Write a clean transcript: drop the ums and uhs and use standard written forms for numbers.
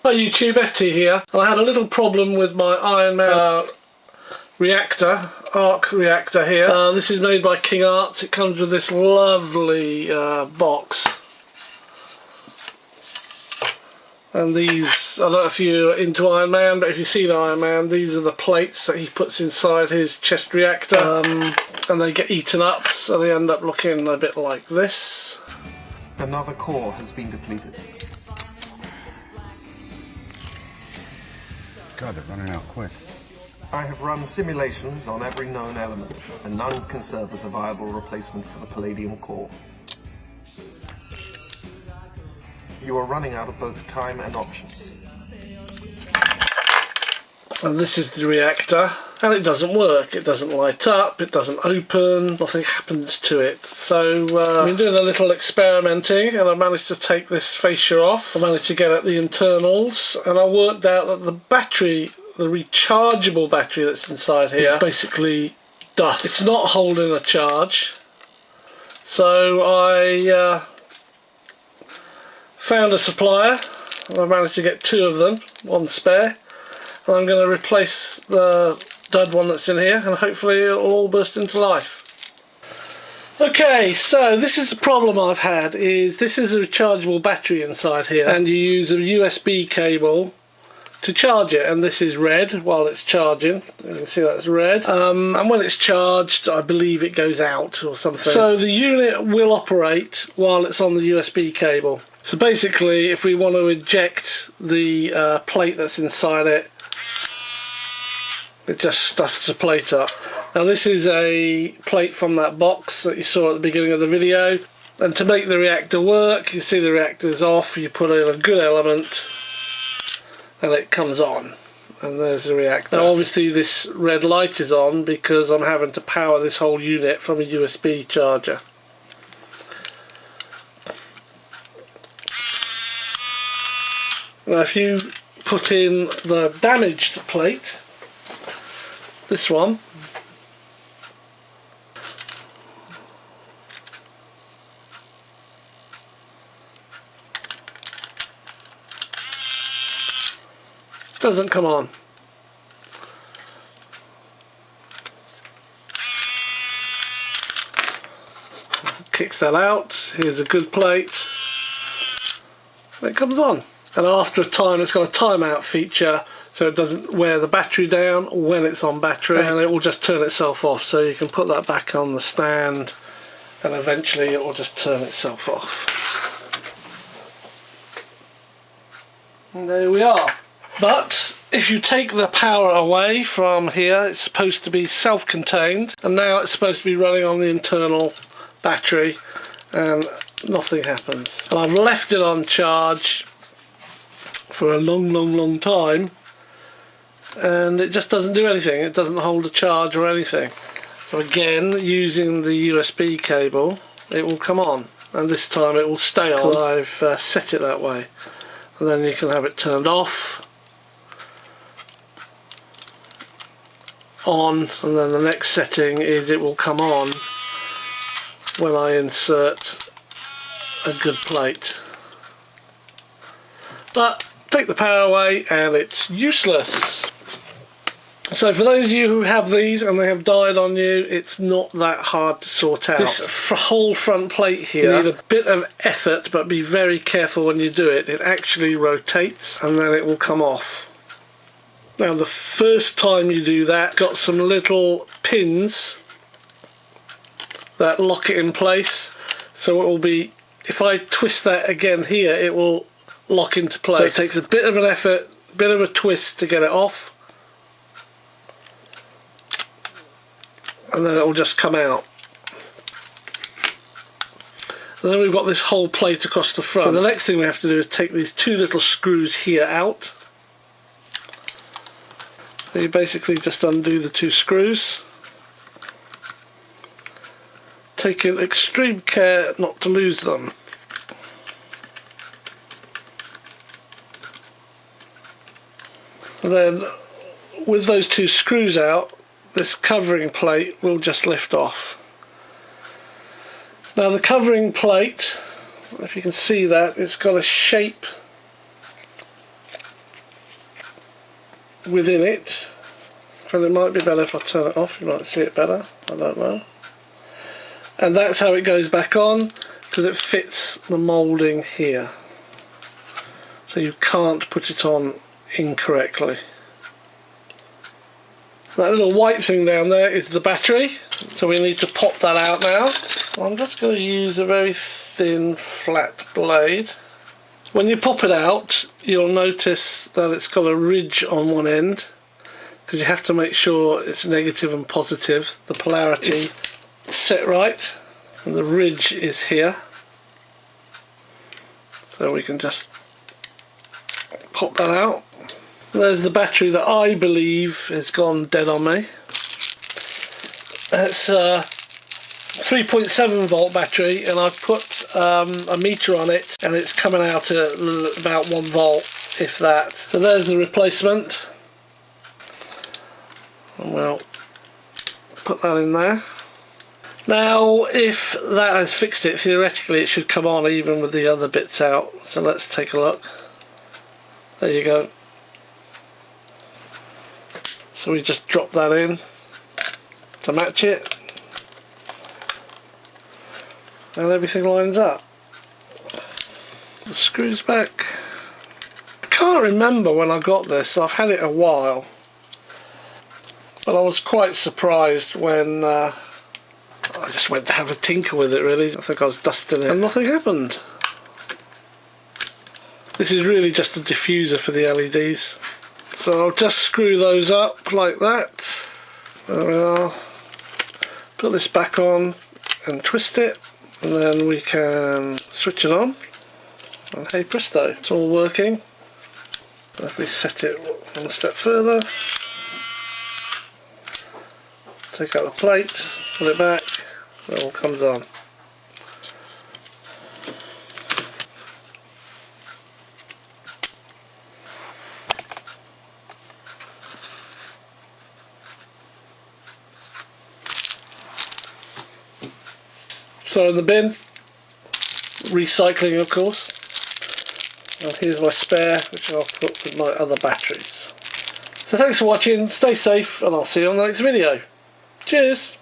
Hi YouTube, FT here. I had a little problem with my Ironman reactor, arc reactor here. This is made by King Arts. It comes with this lovely box. And these, I don't know if you're into Ironman, but if you've seen Ironman, these are the plates that he puts inside his chest reactor. And they get eaten up, so they end up looking a bit like this. Another core has been depleted. God, they're running out quick. I have run simulations on every known element, and none can serve as a viable replacement for the palladium core. You are running out of both time and options. And this is the reactor, and it doesn't work. It doesn't light up, it doesn't open, nothing happens to it. So I've been doing a little experimenting, and I managed to take this fascia off. I managed to get at the internals, and I worked out that the battery, the rechargeable battery that's inside here, is basically dust. It's not holding a charge. So I found a supplier, and I managed to get two of them, one spare. And I'm going to replace the dud one that's in here, and hopefully it'll all burst into life. Okay, so this is the problem I've had, is this is a rechargeable battery inside here, and you use a USB cable to charge it, and this is red while it's charging. You can see that's red. And when it's charged, I believe it goes out or something. So the unit will operate while it's on the USB cable. So basically, if we want to eject the plate that's inside it, it just stuffs the plate up. Now this is a plate from that box that you saw at the beginning of the video, and to make the reactor work, you see the reactor's off, you put in a good element and it comes on, and there's the reactor. Now obviously this red light is on because I'm having to power this whole unit from a USB charger. Now if you put in the damaged plate, this one, doesn't come on. Kicks that out. Here's a good plate. It comes on. And after a time, it's got a timeout feature, so it doesn't wear the battery down when it's on battery, and it will just turn itself off. So you can put that back on the stand, and eventually it will just turn itself off. And there we are. But if you take the power away from here, it's supposed to be self-contained, and now it's supposed to be running on the internal battery, and nothing happens. And I've left it on charge for a long time, and it just doesn't do anything. It doesn't hold a charge or anything. So again, using the USB cable, it will come on, and this time it will stay on. I've set it that way, and then you can have it turned off, on, and then the next setting is it will come on when I insert a good plate. But take the power away and it's useless. So for those of you who have these and they have died on you, it's not that hard to sort out. This whole front plate here, you need a bit of effort, but be very careful when you do it. It actually rotates and then it will come off. Now the first time you do that, got some little pins that lock it in place, so it will be, if I twist that again here, it will lock into place. So it takes a bit of an effort, a bit of a twist to get it off, and then it will just come out. And then we've got this whole plate across the front. So the next thing we have to do is take these two little screws here out. So you basically just undo the two screws. Taking extreme care not to lose them. And then with those two screws out, this covering plate will just lift off. Now the covering plate, if you can see that, it's got a shape within it. And it might be better if I turn it off, you might see it better, I don't know. And that's how it goes back on, because it fits the moulding here. So you can't put it on incorrectly. That little white thing down there is the battery, so we need to pop that out now. I'm just going to use a very thin flat blade. When you pop it out, you'll notice that it's got a ridge on one end, because you have to make sure it's negative and positive. The polarity is set right, and the ridge is here. So we can just pop that out. There's the battery that I believe has gone dead on me. It's a 3.7 volt battery, and I've put a meter on it, and it's coming out at about 1 volt, if that. So there's the replacement. And we'll put that in there. Now, if that has fixed it, theoretically it should come on even with the other bits out. So let's take a look. There you go. So we just drop that in to match it, and everything lines up. The screws back. I can't remember when I got this, I've had it a while, but I was quite surprised when I just went to have a tinker with it really. I think I was dusting it and nothing happened. This is really just a diffuser for the LEDs. So I'll just screw those up like that. There we are. Put this back on and twist it, and then we can switch it on. And hey presto, it's all working. If we set it one step further, take out the plate, put it back, it all comes on. So in the bin, recycling of course, and here's my spare which I'll put with my other batteries. So thanks for watching, stay safe, and I'll see you on the next video. Cheers!